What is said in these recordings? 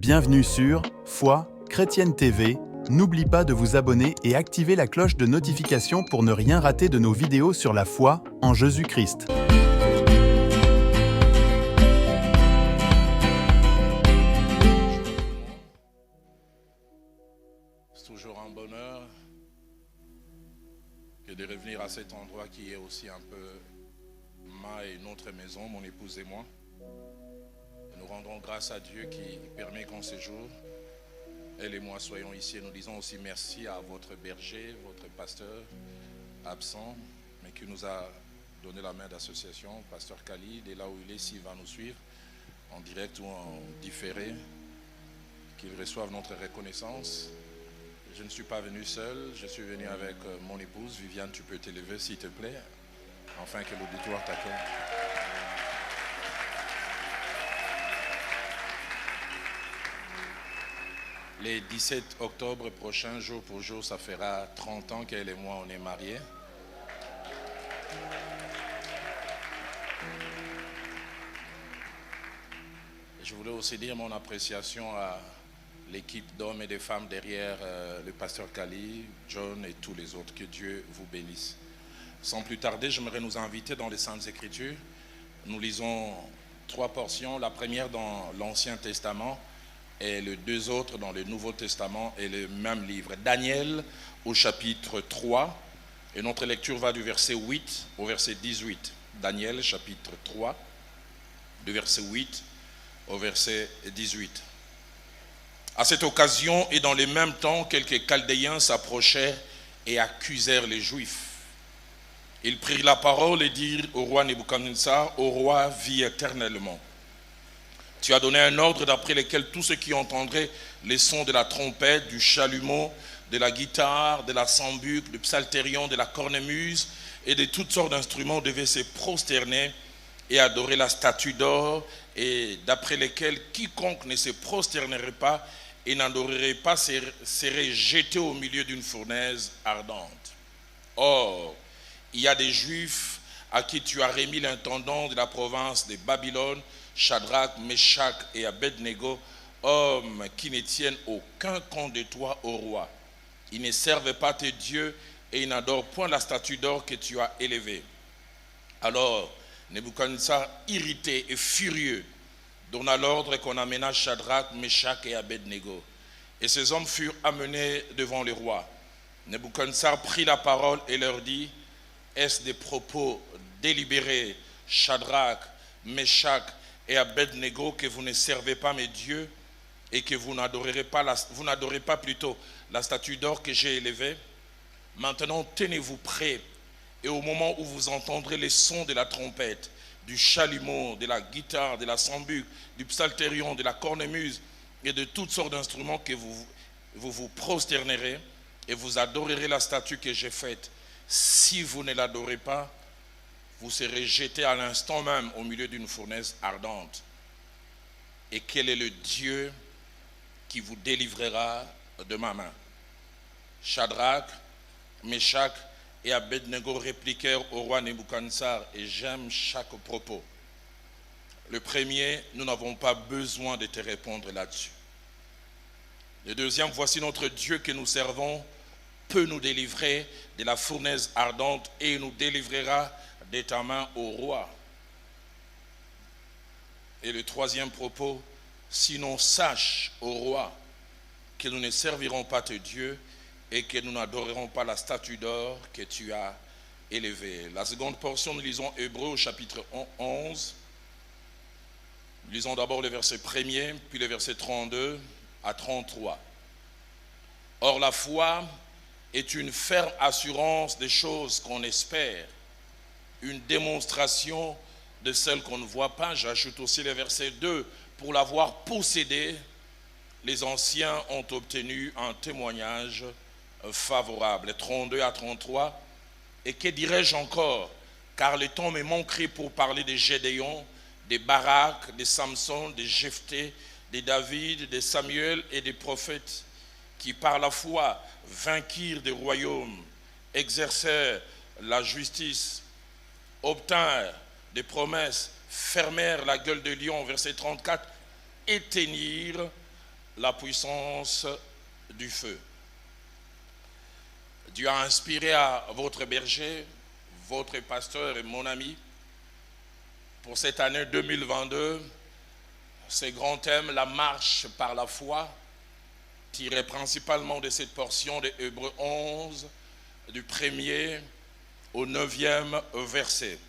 Bienvenue sur Foi Chrétienne TV. N'oublie pas de vous abonner et activer la cloche de notification pour ne rien rater de nos vidéos sur la foi en Jésus-Christ. C'est toujours un bonheur que de revenir à cet endroit qui est aussi un peu ma et notre maison, mon épouse et moi. Et nous rendons grâce à Dieu qui permet qu'en ces jours, elle et moi soyons ici. Et nous disons aussi merci à votre berger, votre pasteur absent, mais qui nous a donné la main d'association, pasteur Khalid, et là où il est, s'il va nous suivre, en direct ou en différé, qu'il reçoive notre reconnaissance. Je ne suis pas venu seul, je suis venu avec mon épouse. Viviane, tu peux t'élever s'il te plaît, afin que l'auditoire t'accueille. Les 17 octobre prochain, jour pour jour, ça fera 30 ans qu'elle et moi on est mariés. Je voulais aussi dire mon appréciation à l'équipe d'hommes et de femmes derrière le pasteur Kali, John et tous les autres. Que Dieu vous bénisse. Sans plus tarder, j'aimerais nous inviter dans les Saintes Écritures. Nous lisons 3 portions. La première dans l'Ancien Testament et les 2 autres dans le Nouveau Testament et le même livre. Daniel au chapitre 3. Et notre lecture va du verset 8 au verset 18. Daniel chapitre 3, du verset 8 au verset 18. À cette occasion et dans le même temps, quelques Chaldéens s'approchèrent et accusèrent les Juifs. Ils prirent la parole et dirent au roi Nebuchadnezzar: Ô roi, vis éternellement. Tu as donné un ordre d'après lequel tous ceux qui entendraient les sons de la trompette, du chalumeau, de la guitare, de la sambuc, du psalterion, de la cornemuse et de toutes sortes d'instruments devaient se prosterner et adorer la statue d'or, et d'après lesquels quiconque ne se prosternerait pas et n'adorerait pas serait jeté au milieu d'une fournaise ardente. Or, il y a des Juifs à qui tu as remis l'intendant de la province de Babylone, Shadrach, Meshach et Abednego, hommes qui ne tiennent aucun compte de toi, ô roi. Ils ne servent pas tes dieux et ils n'adorent point la statue d'or que tu as élevée. Alors, Nebuchadnezzar, irrité et furieux, donna l'ordre qu'on amena Shadrach, Meshach et Abednego. Et ces hommes furent amenés devant le roi. Nebuchadnezzar prit la parole et leur dit: Est-ce des propos délibérés, Shadrach, Meshach et Abednego, que vous ne servez pas mes dieux et que vous n'adorez pas plutôt la statue d'or que j'ai élevée? Maintenant, tenez-vous prêts, et au moment où vous entendrez les sons de la trompette, du chalumeau, de la guitare, de la sambuc, du psalterion, de la cornemuse et de toutes sortes d'instruments, que vous prosternerez et vous adorerez la statue que j'ai faite. Si vous ne l'adorez pas, vous serez jeté à l'instant même au milieu d'une fournaise ardente. Et quel est le Dieu qui vous délivrera de ma main? Shadrach, Meshach et Abednego répliquèrent au roi Nebuchadnezzar, et j'aime chaque propos. Le premier, nous n'avons pas besoin de te répondre là-dessus. Le deuxième, voici notre Dieu que nous servons peut nous délivrer de la fournaise ardente et nous délivrera de ta main, au roi. Et le troisième propos, sinon sache, au roi, que nous ne servirons pas tes dieux et que nous n'adorerons pas la statue d'or que tu as élevée. La seconde portion, nous lisons Hébreux au chapitre 11. Nous lisons d'abord le verset 1er, puis le verset 32 à 33. Or la foi est une ferme assurance des choses qu'on espère, une démonstration de celles qu'on ne voit pas. J'ajoute aussi le verset 2. Pour l'avoir possédé, les anciens ont obtenu un témoignage favorable. 32 à 33. Et que dirais-je encore? Car le temps me manquerait pour parler de Gédéon, de Barak, de Samson, de Jephthé, de David, de Samuel et des prophètes qui par la foi vainquirent des royaumes, exercèrent la justice, obtinrent des promesses, fermèrent la gueule de lion, verset 34, éteignirent la puissance du feu. Dieu a inspiré à votre berger, votre pasteur et mon ami, pour cette année 2022, ce grand thème, la marche par la foi, tiré principalement de cette portion de Hébreux 11, du 1er au 9e verset.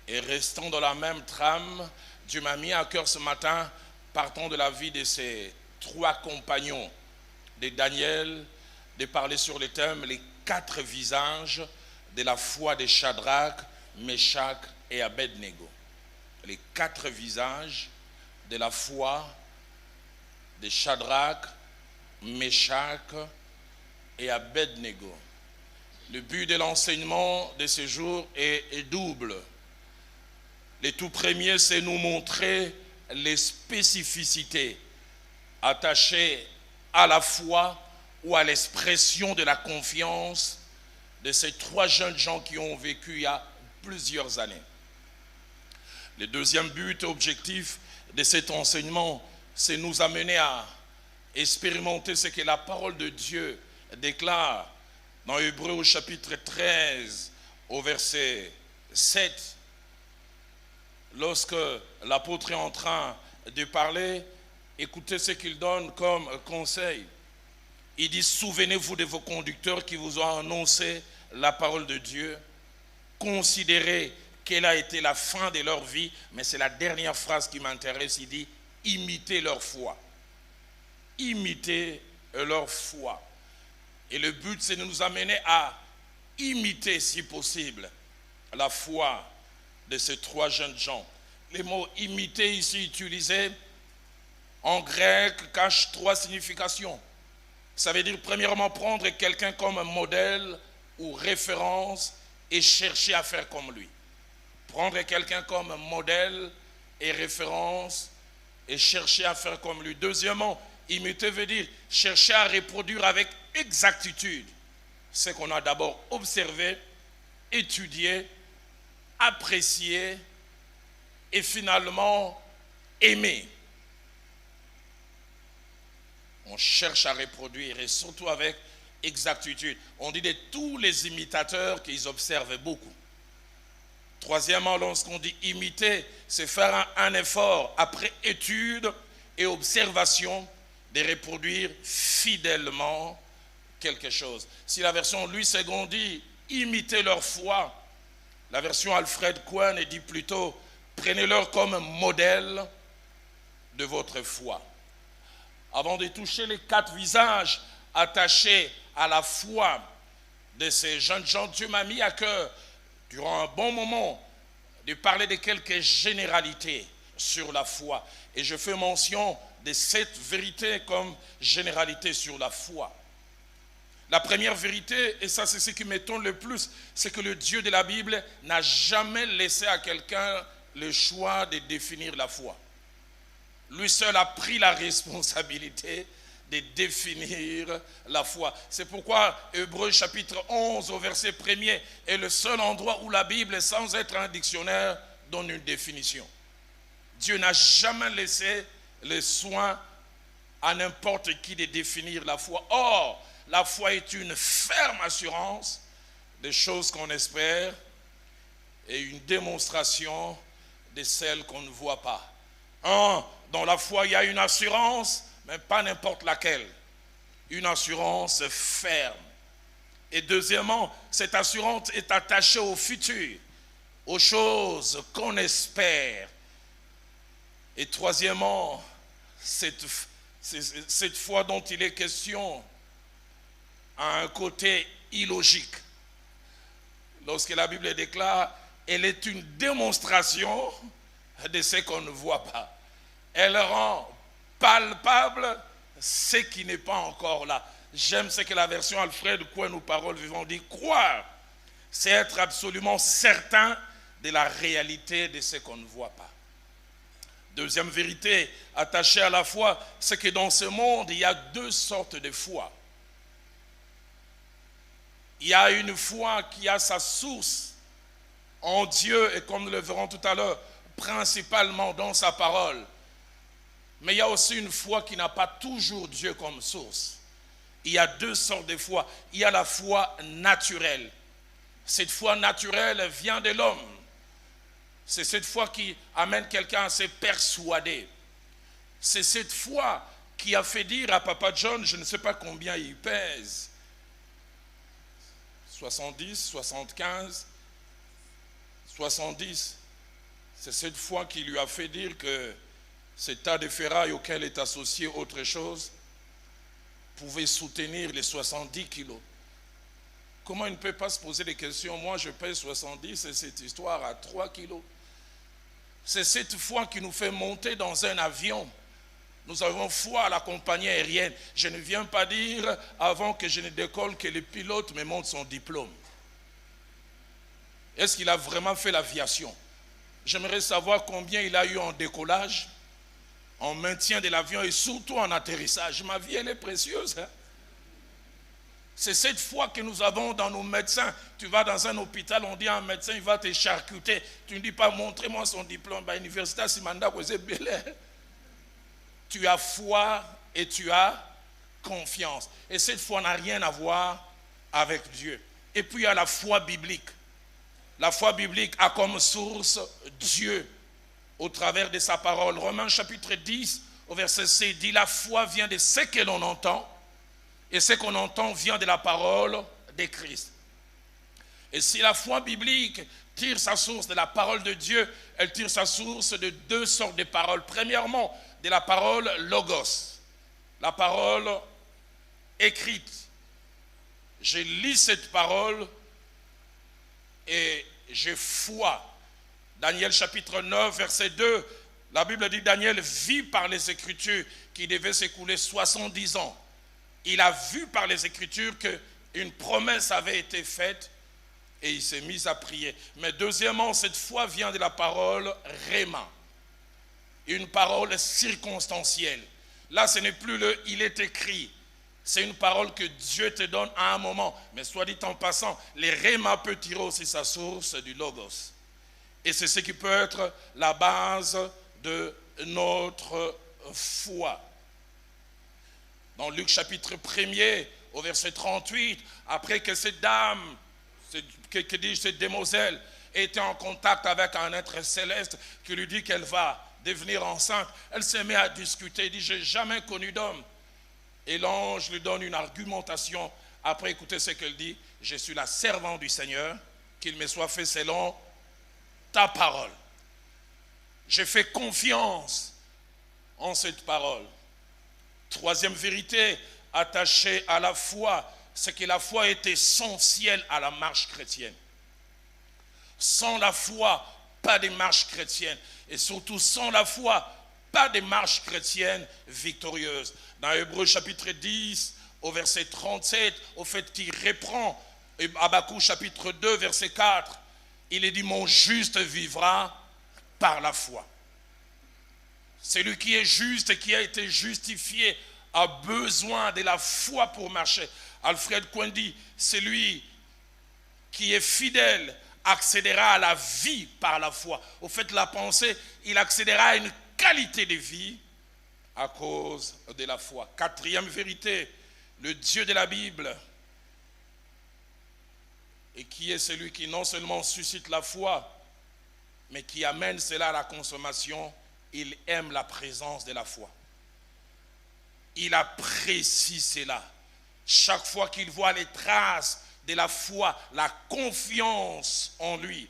Et restant dans la même trame, Dieu m'a mis à cœur ce matin, partant de la vie de ces 3 compagnons de Daniel, de parler sur le thème, les 4 visages de la foi de Shadrach, Meshach et Abednego. Les 4 visages de la foi de Shadrach, Meshach et Abednego. Le but de l'enseignement de ce jour est double. Le tout premier, c'est nous montrer les spécificités attachées à la foi ou à l'expression de la confiance de ces 3 jeunes gens qui ont vécu il y a plusieurs années. Le deuxième but, objectif de cet enseignement, c'est nous amener à expérimenter ce que la parole de Dieu déclare dans Hébreux au chapitre 13 au verset 7. Lorsque l'apôtre est en train de parler, écoutez ce qu'il donne comme conseil. Il dit, souvenez-vous de vos conducteurs qui vous ont annoncé la parole de Dieu. Considérez quelle a été la fin de leur vie. Mais c'est la dernière phrase qui m'intéresse. Il dit, imitez leur foi. Imitez leur foi. Et le but, c'est de nous amener à imiter, si possible, la foi de ces 3 jeunes gens. Les mots imiter ici utilisés en grec cachent 3 significations. Ça veut dire premièrement prendre quelqu'un comme modèle ou référence et chercher à faire comme lui. Prendre quelqu'un comme modèle et référence et chercher à faire comme lui. Deuxièmement, imiter veut dire chercher à reproduire avec exactitude ce qu'on a d'abord observé, étudié, apprécié et finalement aimé. On cherche à reproduire et surtout avec exactitude. On dit de tous les imitateurs qu'ils observent beaucoup. Troisièmement, lorsqu'on dit imiter, c'est faire un effort après étude et observation de reproduire fidèlement quelque chose. Si la version Louis II dit imiter leur foi, la version Alfred Cohen dit plutôt prenez-leur comme modèle de votre foi. Avant de toucher les 4 visages attachés à la foi de ces jeunes gens, Dieu m'a mis à cœur, durant un bon moment, de parler de quelques généralités sur la foi. Et je fais mention de 7 vérités comme généralité sur la foi. La première vérité, et ça c'est ce qui m'étonne le plus, c'est que le Dieu de la Bible n'a jamais laissé à quelqu'un le choix de définir la foi. Lui seul a pris la responsabilité de définir la foi. C'est pourquoi Hébreux chapitre 11 au verset 1er est le seul endroit où la Bible, sans être un dictionnaire, donne une définition. Dieu n'a jamais laissé le soin à n'importe qui de définir la foi. Or, la foi est une ferme assurance des choses qu'on espère et une démonstration de celles qu'on ne voit pas. Dans la foi, il y a une assurance, mais pas n'importe laquelle. Une assurance ferme. Et deuxièmement, cette assurance est attachée au futur, aux choses qu'on espère. Et troisièmement, cette foi dont il est question a un côté illogique. Lorsque la Bible déclare, elle est une démonstration de ce qu'on ne voit pas. Elle rend palpable ce qui n'est pas encore là. J'aime ce que la version Alfred Cohen ou Paroles vivantes dit. Croire, c'est être absolument certain de la réalité de ce qu'on ne voit pas. Deuxième vérité attachée à la foi, c'est que dans ce monde, il y a 2 sortes de foi. Il y a une foi qui a sa source en Dieu, et comme nous le verrons tout à l'heure, principalement dans sa parole. Mais il y a aussi une foi qui n'a pas toujours Dieu comme source. Il y a deux sortes de foi. Il y a la foi naturelle. Cette foi naturelle vient de l'homme. C'est cette foi qui amène quelqu'un à se persuader. C'est cette foi qui a fait dire à Papa John, je ne sais pas combien il pèse, 70, 75, 70. C'est cette foi qui lui a fait dire que ce tas de ferraille auquel est associé autre chose pouvait soutenir les 70 kilos. Comment il ne peut pas se poser des questions? Moi, je pèse 70 et cette histoire à 3 kilos. C'est cette foi qui nous fait monter dans un avion. Nous avons foi à la compagnie aérienne. Je ne viens pas dire, avant que je ne décolle, que le pilote me montre son diplôme. Est-ce qu'il a vraiment fait l'aviation? J'aimerais savoir combien il a eu en décollage, en maintien de l'avion et surtout en atterrissage. Ma vie, elle est précieuse. Hein? C'est cette foi que nous avons dans nos médecins. Tu vas dans un hôpital, on dit à un médecin, il va te charcuter. Tu ne dis pas, montrez-moi son diplôme. Bah, Université Simanda, vous êtes belé. Tu as foi et tu as confiance. Et cette foi n'a rien à voir avec Dieu. Et puis il y a la foi biblique. La foi biblique a comme source Dieu au travers de sa parole. Romains chapitre 10, au verset 6, dit la foi vient de ce que l'on entend. Et ce qu'on entend vient de la parole de Christ. Et si la foi biblique tire sa source de la parole de Dieu, elle tire sa source de deux sortes de paroles. Premièrement, de la parole logos, la parole écrite. Je lis cette parole et j'ai foi. Daniel chapitre 9, verset 2, la Bible dit Daniel vit par les Écritures qu'il devait s'écouler 70 ans. Il a vu par les Écritures qu'une promesse avait été faite et il s'est mis à prier. Mais deuxièmement, cette foi vient de la parole Réma, une parole circonstancielle. Là, ce n'est plus le « il est écrit ». C'est une parole que Dieu te donne à un moment. Mais soit dit en passant, les Réma peut tirer aussi sa source du Logos. Et c'est ce qui peut être la base de notre foi. Dans Luc chapitre 1er, au verset 38, après que cette dame, cette demoiselle, était en contact avec un être céleste qui lui dit qu'elle va devenir enceinte, elle se met à discuter, elle dit, je n'ai jamais connu d'homme. Et l'ange lui donne une argumentation. Après, écoutez ce qu'elle dit, je suis la servante du Seigneur, qu'il me soit fait selon ta parole. J'ai fait confiance en cette parole. Troisième vérité attachée à la foi, c'est que la foi est essentielle à la marche chrétienne. Sans la foi, pas de marche chrétienne. Et surtout sans la foi, pas de marche chrétienne victorieuse. Dans Hébreux chapitre 10, au verset 37, au fait qu'il reprend Habakkuk chapitre 2, verset 4, il est dit, mon juste vivra par la foi. Celui qui est juste et qui a été justifié a besoin de la foi pour marcher. Alfred Kwendi, celui qui est fidèle accédera à la vie par la foi. Au fait, la pensée, il accédera à une qualité de vie à cause de la foi. Quatrième vérité, le Dieu de la Bible, et qui est celui qui non seulement suscite la foi, mais qui amène cela à la consommation, il aime la présence de la foi. Il apprécie cela. Chaque fois qu'il voit les traces de la foi, la confiance en lui,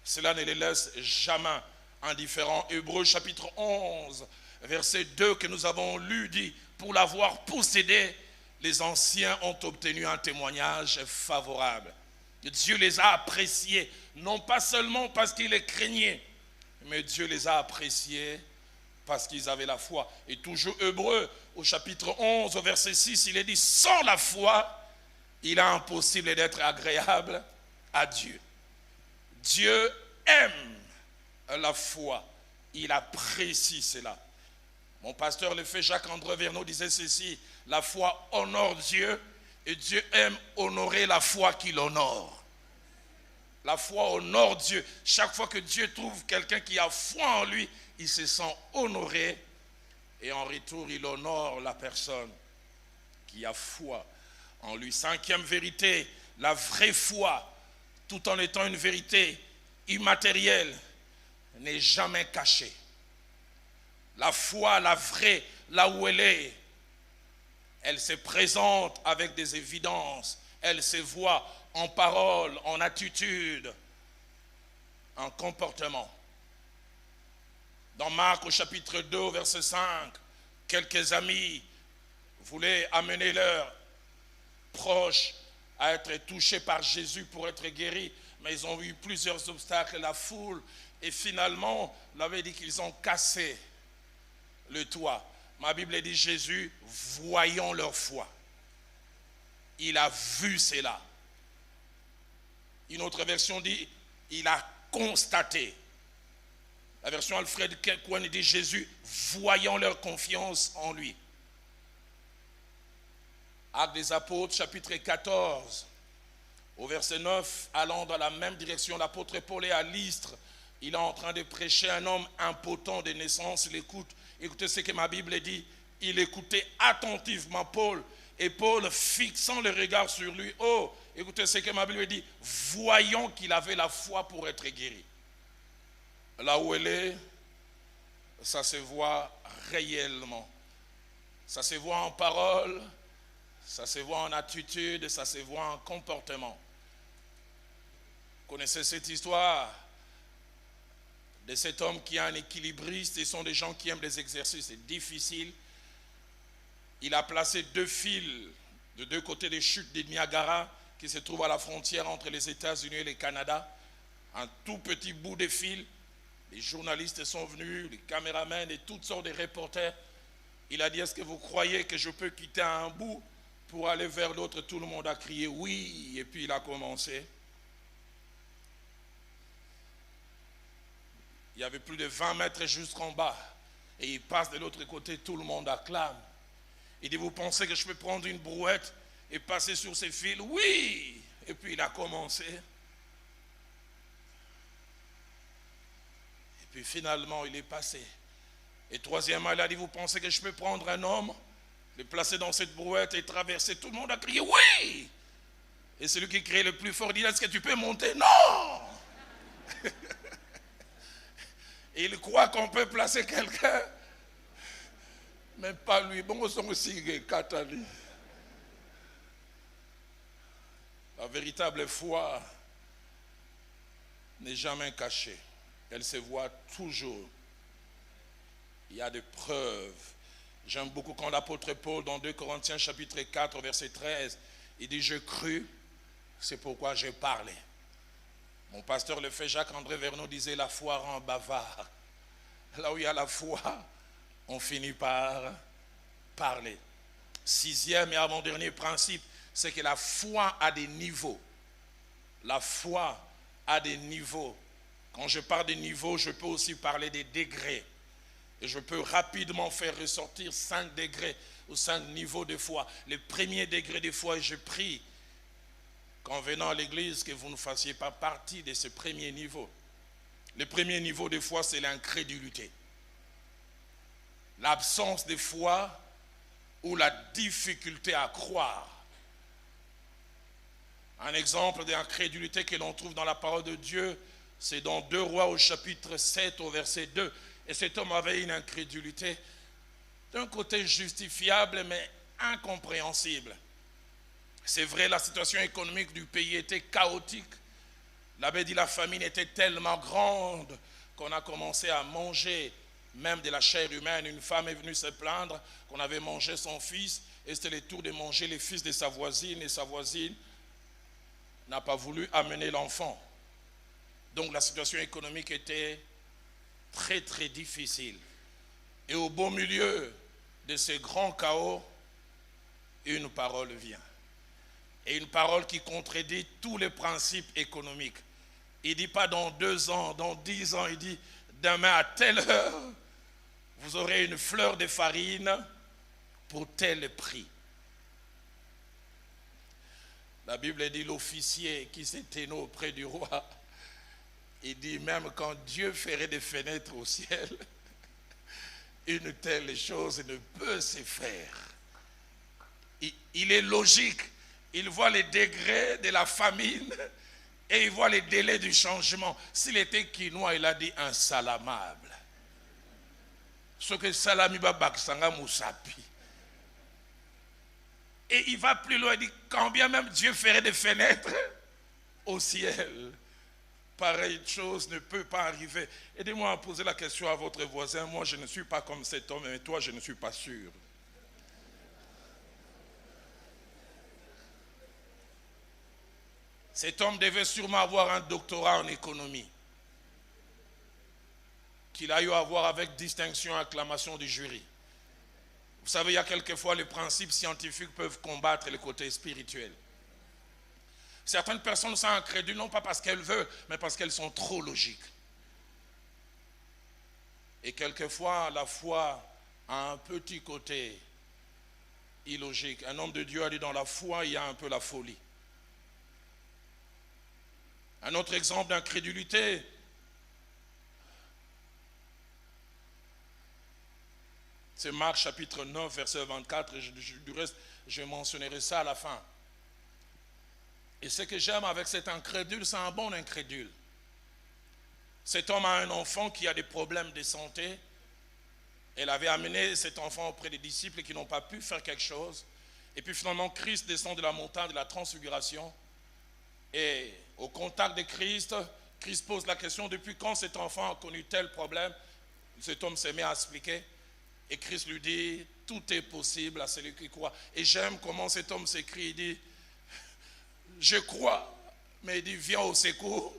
cela ne les laisse jamais indifférents. Hébreux chapitre 11, verset 2 que nous avons lu dit, pour l'avoir possédé, les anciens ont obtenu un témoignage favorable. Dieu les a appréciés, non pas seulement parce qu'ils les craignaient, mais Dieu les a appréciés parce qu'ils avaient la foi. Et toujours Hébreux, au chapitre 11, au verset 6, il est dit, sans la foi, il est impossible d'être agréable à Dieu. Dieu aime la foi, il apprécie cela. Mon pasteur le fait Jacques-André Verneau disait ceci, la foi honore Dieu et Dieu aime honorer la foi qu'il honore. La foi honore Dieu. Chaque fois que Dieu trouve quelqu'un qui a foi en lui, il se sent honoré et en retour, il honore la personne qui a foi en lui. Cinquième vérité, la vraie foi, tout en étant une vérité immatérielle, n'est jamais cachée. La foi, la vraie, là où elle se présente avec des évidences, elle se voit en parole, en attitude, en comportement. Dans Marc au chapitre 2, au verset 5, quelques amis voulaient amener leurs proches à être touchés par Jésus pour être guéris, mais ils ont eu plusieurs obstacles, la foule, et finalement, on avait dit qu'ils ont cassé le toit. Ma Bible dit Jésus, voyant leur foi. Il a vu cela. Une autre version dit, il a constaté. La version Alfred Kekouan dit Jésus, voyant leur confiance en lui. Actes des Apôtres, chapitre 14, au verset 9, allant dans la même direction, l'apôtre Paul est à Lystre. Il est en train de prêcher, un homme impotent de naissance, il écoute. Écoutez ce que ma Bible dit. Il écoutait attentivement Paul. Et Paul, fixant le regard sur lui, oh, écoutez ce que ma Bible dit, voyant qu'il avait la foi pour être guéri. Là où elle est, ça se voit réellement. Ça se voit en parole, ça se voit en attitude, ça se voit en comportement. Vous connaissez cette histoire de cet homme qui est un équilibriste. Ce sont des gens qui aiment les exercices difficiles. Il a placé 2 fils de 2 côtés des chutes de Niagara qui se trouvent à la frontière entre les États-Unis et le Canada. Un tout petit bout de fil. Les journalistes sont venus, les caméramans et toutes sortes de reporters. Il a dit, est-ce que vous croyez que je peux quitter un bout pour aller vers l'autre? Tout le monde a crié oui, et puis il a commencé. Il y avait plus de 20 mètres jusqu'en bas. Et il passe de l'autre côté, tout le monde acclame. Il dit, vous pensez que je peux prendre une brouette et passer sur ces fils? Oui! Et puis il a commencé. Et puis finalement, il est passé. Et troisièmement, il a dit, vous pensez que je peux prendre un homme, le placer dans cette brouette et traverser? Tout le monde a crié oui! Et celui qui criait le plus fort dit, est-ce que tu peux monter? Non! Et il croit qu'on peut placer quelqu'un, mais pas lui. Bon, on aussi Katali. La véritable foi n'est jamais cachée. Elle se voit toujours. Il y a des preuves. J'aime beaucoup quand l'apôtre Paul, dans 2 Corinthiens chapitre 4, verset 13, il dit, je crus, c'est pourquoi j'ai parlé. Mon pasteur le fait, Jacques-André Vernon disait, la foi rend bavard. Là où il y a la foi, on finit par parler. 6e et avant-dernier principe, c'est que la foi a des niveaux. La foi a des niveaux. Quand je parle des niveaux, je peux aussi parler des degrés. Et je peux rapidement faire ressortir 5 degrés ou 5 niveaux de foi. Le premier degré de foi, je prie qu'en venant à l'église, que vous ne fassiez pas partie de ce premier niveau. Le premier niveau de foi, c'est l'incrédulité. L'absence de foi ou la difficulté à croire. Un exemple d'incrédulité que l'on trouve dans la parole de Dieu, c'est dans 2 Rois au chapitre 7 au verset 2. Et cet homme avait une incrédulité d'un côté justifiable mais incompréhensible. C'est vrai, la situation économique du pays était chaotique. L'abbé dit la famine était tellement grande qu'on a commencé à manger même de la chair humaine. Une femme est venue se plaindre qu'on avait mangé son fils et c'était le tour de manger les fils de sa voisine et sa voisine n'a pas voulu amener l'enfant. Donc la situation économique était très très difficile. Et au beau milieu de ce grand chaos, une parole vient. Et une parole qui contredit tous les principes économiques. Il ne dit pas dans 2 ans, dans 10 ans, il dit demain à telle heure, vous aurez une fleur de farine pour tel prix. La Bible dit l'officier qui s'est tenu auprès du roi, il dit même quand Dieu ferait des fenêtres au ciel, une telle chose ne peut se faire. Il est logique. Il voit les degrés de la famine et il voit les délais du changement. S'il était quinois, il a dit insalamable. Ce que salami babaksanga moussapi. Et il va plus loin, il dit, quand bien même Dieu ferait des fenêtres au ciel, pareille chose ne peut pas arriver. Aidez-moi à poser la question à votre voisin. Moi, je ne suis pas comme cet homme, mais toi, je ne suis pas sûr. Cet homme devait sûrement avoir un doctorat en économie, qu'il a eu à avoir avec distinction et acclamation du jury. Vous savez, il y a quelquefois les principes scientifiques peuvent combattre le côté spirituel. Certaines personnes sont incrédules, non pas parce qu'elles veulent, mais parce qu'elles sont trop logiques. Et quelquefois, la foi a un petit côté illogique. Un homme de Dieu a dit, dans la foi, il y a un peu la folie. Un autre exemple d'incrédulité, c'est Marc chapitre 9, verset 24, et du reste, je mentionnerai ça à la fin. Et ce que j'aime avec cet incrédule, c'est un bon incrédule. Cet homme a un enfant qui a des problèmes de santé. Elle avait amené cet enfant auprès des disciples qui n'ont pas pu faire quelque chose. Et puis finalement, Christ descend de la montagne de la transfiguration. Et au contact de Christ, Christ pose la question, depuis quand cet enfant a connu tel problème? Cet homme s'est mis à expliquer. Et Christ lui dit, tout est possible à celui qui croit. Et j'aime comment cet homme s'écrit, il dit, je crois, mais il dit, viens au secours.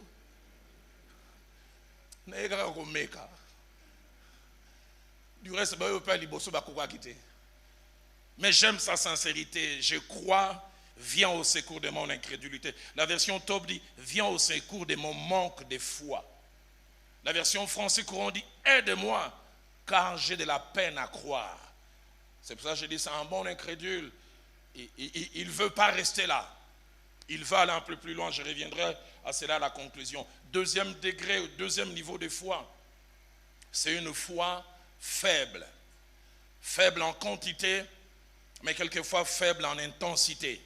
Du reste, mais j'aime sa sincérité. Je crois, viens au secours de mon incrédulité. La version Top dit, viens au secours de mon manque de foi. La version français courant dit, aide-moi, car j'ai de la peine à croire. C'est pour ça que je dis, c'est un bon incrédule. Il ne veut pas rester là. Il va aller un peu plus loin, je reviendrai à cela à la conclusion. Deuxième degré, deuxième niveau de foi, c'est une foi faible. Faible en quantité, mais quelquefois faible en intensité.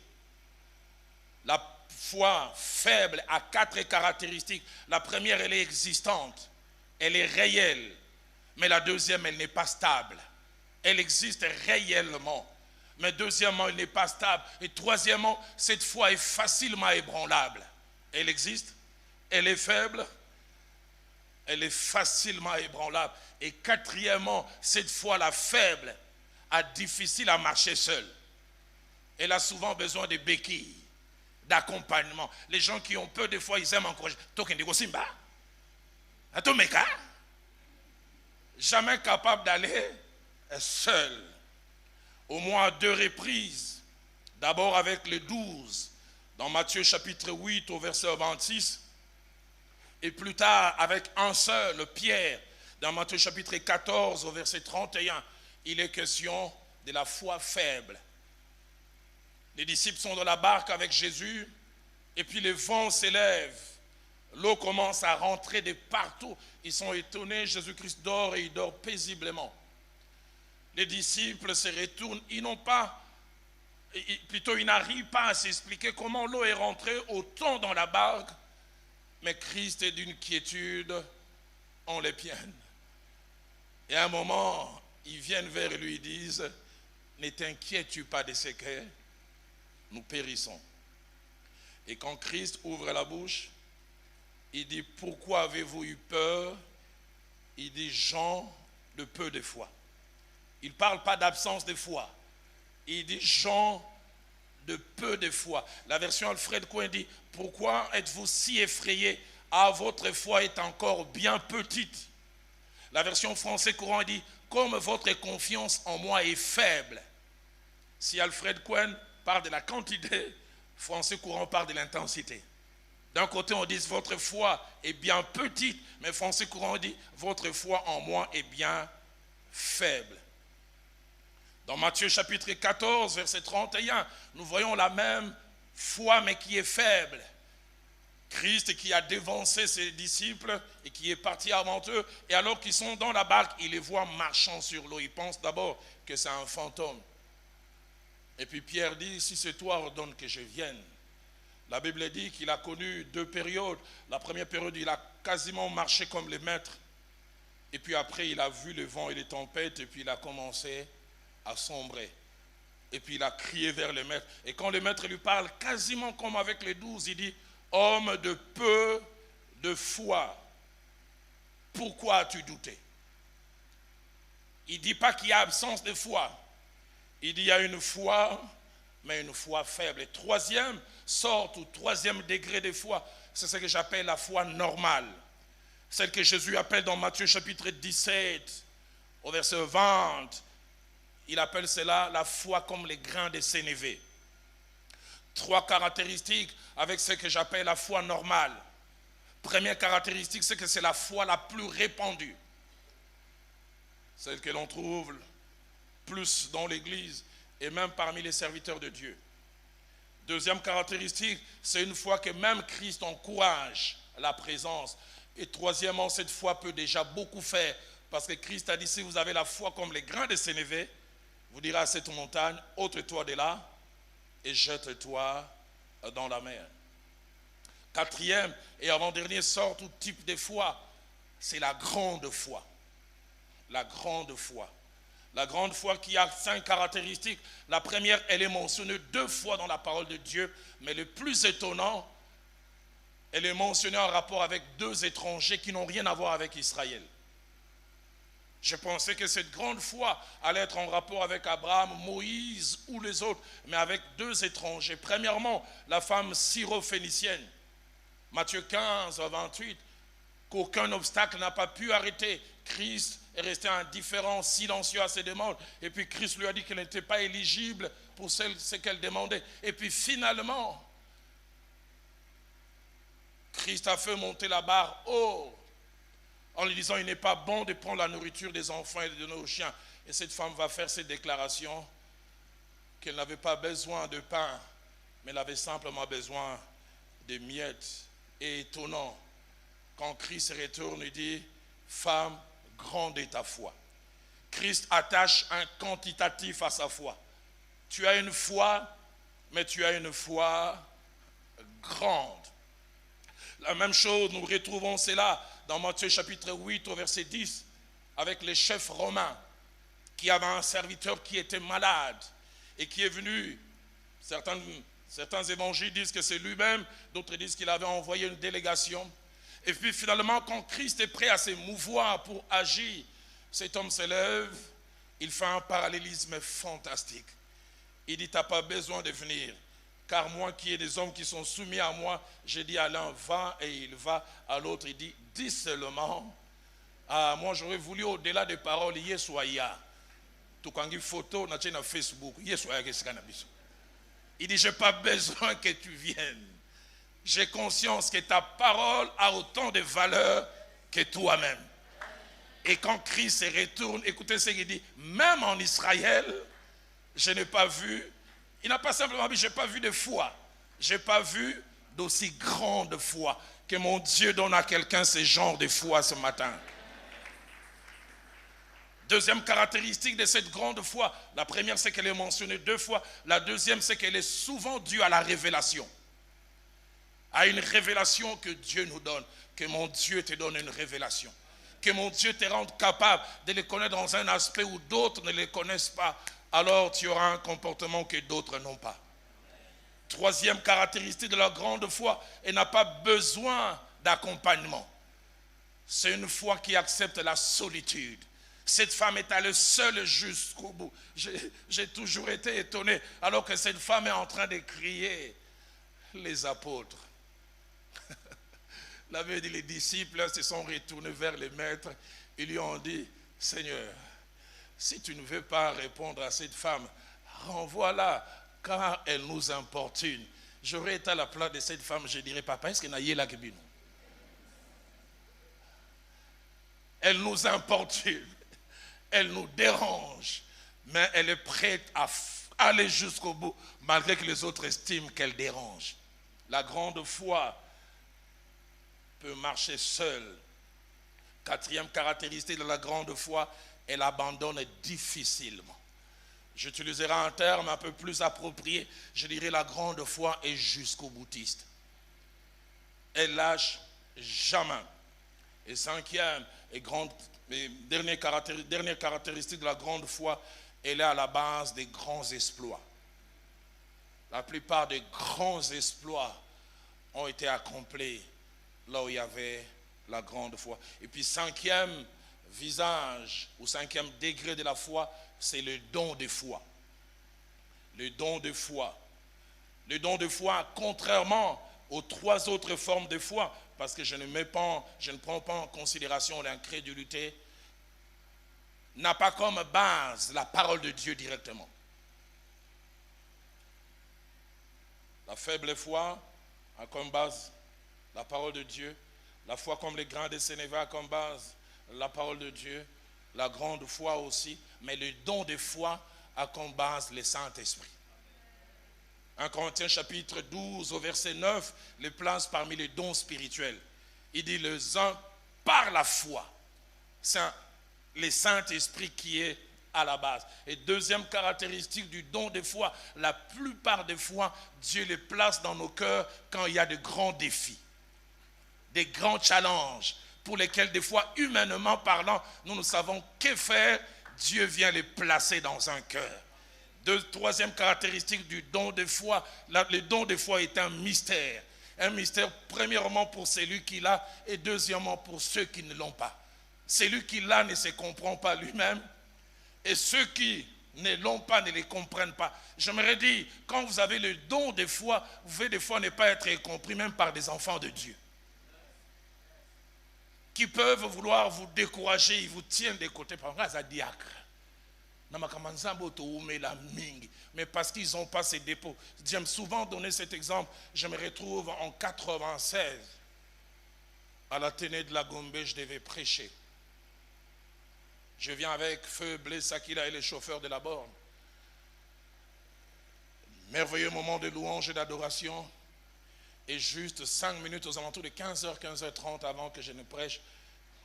La foi faible a 4 caractéristiques. La première, elle est existante, elle est réelle. Mais la deuxième, elle n'est pas stable. Elle existe réellement. Mais deuxièmement, elle n'est pas stable. Et troisièmement, cette foi est facilement ébranlable. Elle existe, elle est faible, elle est facilement ébranlable. Et quatrièmement, cette foi-là faible a difficile à marcher seule. Elle a souvent besoin de béquilles, d'accompagnement. Les gens qui ont peur, des fois, ils aiment encourager. Jamais capable d'aller seul. Au moins 2 reprises. D'abord avec les 12, dans Matthieu chapitre 8 au verset 26. Et plus tard avec un seul, Pierre, dans Matthieu chapitre 14 au verset 31. Il est question de la foi faible. Les disciples sont dans la barque avec Jésus. Et puis le vent s'élève. L'eau commence à rentrer de partout. Ils sont étonnés, Jésus-Christ dort et il dort paisiblement. Les disciples se retournent, ils n'arrivent pas à s'expliquer comment l'eau est rentrée autant dans la barque, mais Christ est d'une quiétude en les pienne. Et à un moment, ils viennent vers lui et disent, ne t'inquiètes-tu pas de ce que nous périssons. Et quand Christ ouvre la bouche, il dit, pourquoi avez-vous eu peur? Il dit, gens de peu de foi. Il ne parle pas d'absence de foi. Il dit, gens de peu de foi. La version Alfred Cohen dit, pourquoi êtes-vous si effrayés? Ah, votre foi est encore bien petite. La version français courant dit, comme votre confiance en moi est faible. Si Alfred Cohen parle de la quantité, français courant parle de l'intensité. D'un côté, on dit votre foi est bien petite, mais français courant dit votre foi en moi est bien faible. Dans Matthieu chapitre 14, verset 31, nous voyons la même foi, mais qui est faible. Christ qui a dévancé ses disciples et qui est parti avant eux. Et alors qu'ils sont dans la barque, il les voit marchant sur l'eau. Il pense d'abord que c'est un fantôme. Et puis Pierre dit, si c'est toi, ordonne que je vienne. La Bible dit qu'il a connu 2 périodes. La première période, il a quasiment marché comme les maîtres. Et puis après, il a vu le vent et les tempêtes. Et puis il a commencé à sombrer. Et puis il a crié vers le maître. Et quand le maître lui parle, quasiment comme avec les 12, il dit, homme de peu de foi, pourquoi as-tu douté? Il ne dit pas qu'il y a absence de foi. Il dit qu'il y a une foi, mais une foi faible. Et troisième sorte ou troisième degré de foi, c'est ce que j'appelle la foi normale. Celle que Jésus appelle dans Matthieu chapitre 17, au verset 20. Il appelle cela la foi comme les grains de sénévé. 3 caractéristiques avec ce que j'appelle la foi normale. Première caractéristique, c'est que c'est la foi la plus répandue. Celle que l'on trouve plus dans l'église et même parmi les serviteurs de Dieu. Deuxième caractéristique, c'est une foi que même Christ encourage la présence. Et troisièmement, cette foi peut déjà beaucoup faire parce que Christ a dit, si vous avez la foi comme les grains de sénévé, vous direz à cette montagne, ôte-toi de là et jette-toi dans la mer. Quatrième et avant-dernière sorte ou type de foi, c'est la grande foi. La grande foi. La grande foi qui a 5 caractéristiques. La première, elle est mentionnée 2 fois dans la parole de Dieu, mais le plus étonnant, elle est mentionnée en rapport avec 2 étrangers qui n'ont rien à voir avec Israël. Je pensais que cette grande foi allait être en rapport avec Abraham, Moïse ou les autres, mais avec 2 étrangers. Premièrement, la femme syro-phénicienne. Matthieu 15, 28, qu'aucun obstacle n'a pas pu arrêter. Christ est resté indifférent, silencieux à ses demandes. Et puis Christ lui a dit qu'elle n'était pas éligible pour ce qu'elle demandait. Et puis finalement, Christ a fait monter la barre haut en lui disant, il n'est pas bon de prendre la nourriture des enfants et de donner aux chiens. Et cette femme va faire cette déclaration qu'elle n'avait pas besoin de pain, mais elle avait simplement besoin de miettes. Et étonnant, quand Christ retourne, il dit, femme, grande est ta foi. Christ attache un quantitatif à sa foi. Tu as une foi, mais tu as une foi grande. La même chose, nous retrouvons cela dans Matthieu chapitre 8 au verset 10, avec les chefs romains qui avaient un serviteur qui était malade et qui est venu. Certains évangiles disent que c'est lui-même, d'autres disent qu'il avait envoyé une délégation. Et puis finalement, quand Christ est prêt à se mouvoir pour agir, cet homme se lève, il fait un parallélisme fantastique. Il dit, tu n'as pas besoin de venir, car moi qui ai des hommes qui sont soumis à moi, j'ai dit à l'un, va, et il va, à l'autre, il dit, dis seulement. Ah, moi j'aurais voulu au-delà des paroles, Yesoya. Tout quand il photo, na sur Facebook, Yesoya Keskanabis. Il dit, je n'ai pas besoin que tu viennes. J'ai conscience que ta parole a autant de valeur que toi-même. Et quand Christ se retourne, écoutez ce qu'il dit, même en Israël, je n'ai pas vu, il n'a pas simplement dit, je n'ai pas vu de foi, je n'ai pas vu d'aussi grande foi que mon Dieu donne à quelqu'un ce genre de foi ce matin. Deuxième caractéristique de cette grande foi, la première c'est qu'elle est mentionnée 2 fois, la deuxième c'est qu'elle est souvent due à la révélation. À une révélation que Dieu nous donne, que mon Dieu te donne une révélation. Que mon Dieu te rende capable de les connaître dans un aspect où d'autres ne les connaissent pas, alors tu auras un comportement que d'autres n'ont pas. Troisième caractéristique de la grande foi, elle n'a pas besoin d'accompagnement. C'est une foi qui accepte la solitude. Cette femme est allée seule jusqu'au bout. J'ai toujours été étonné, alors que cette femme est en train de crier. Les apôtres. La veille, les disciples se sont retournés vers les maîtres. Ils lui ont dit, Seigneur, si tu ne veux pas répondre à cette femme, renvoie-la, car elle nous importune. J'aurais été à la place de cette femme, je dirais, papa, est-ce qu'il y a la kebino? Elle nous importune, elle nous dérange, mais elle est prête à aller jusqu'au bout, malgré que les autres estiment qu'elle dérange. La grande foi peut marcher seul. Quatrième caractéristique de la grande foi, elle abandonne difficilement. J'utiliserai un terme un peu plus approprié. Je dirais la grande foi est jusqu'au boutiste. Elle lâche jamais. Et cinquième et dernière caractéristique de la grande foi, elle est à la base des grands exploits. La plupart des grands exploits ont été accomplis là où il y avait la grande foi. Et puis cinquième visage ou cinquième degré de la foi, c'est le don de foi. Le don de foi. Le don de foi, contrairement aux trois autres formes de foi, parce que je ne prends pas en considération l'incrédulité, n'a pas comme base la parole de Dieu directement. La faible foi a comme base la parole de Dieu. La foi comme les grains de sénévé a comme base la parole de Dieu. La grande foi aussi. Mais le don de foi a comme base le Saint-Esprit. 1 Corinthiens chapitre 12 au verset 9 les place parmi les dons spirituels. Il dit les uns par la foi. C'est le Saint-Esprit qui est à la base. Et deuxième caractéristique du don de foi, la plupart des fois, Dieu les place dans nos cœurs quand il y a de grands défis, des grands challenges pour lesquels des fois, humainement parlant, nous ne savons que faire. Dieu vient les placer dans un cœur. Troisième caractéristique du don de foi, le don de foi est un mystère. Un mystère premièrement pour celui qui l'a et deuxièmement pour ceux qui ne l'ont pas. Celui qui l'a ne se comprend pas lui-même et ceux qui ne l'ont pas ne les comprennent pas. J'aimerais dire, quand vous avez le don de foi, vous pouvez des fois ne pas être compris même par des enfants de Dieu qui peuvent vouloir vous décourager, ils vous tiennent de côté par exemple, à diacre. Mais parce qu'ils n'ont pas ces dépôts. J'aime souvent donner cet exemple. Je me retrouve en 96 à l'Athénée de la Gombe, je devais prêcher. Je viens avec Feu Blaise Sakila et les chauffeurs de la borne. Merveilleux moment de louange et d'adoration. Et juste 5 minutes aux alentours de 15h, 15h30 avant que je ne prêche,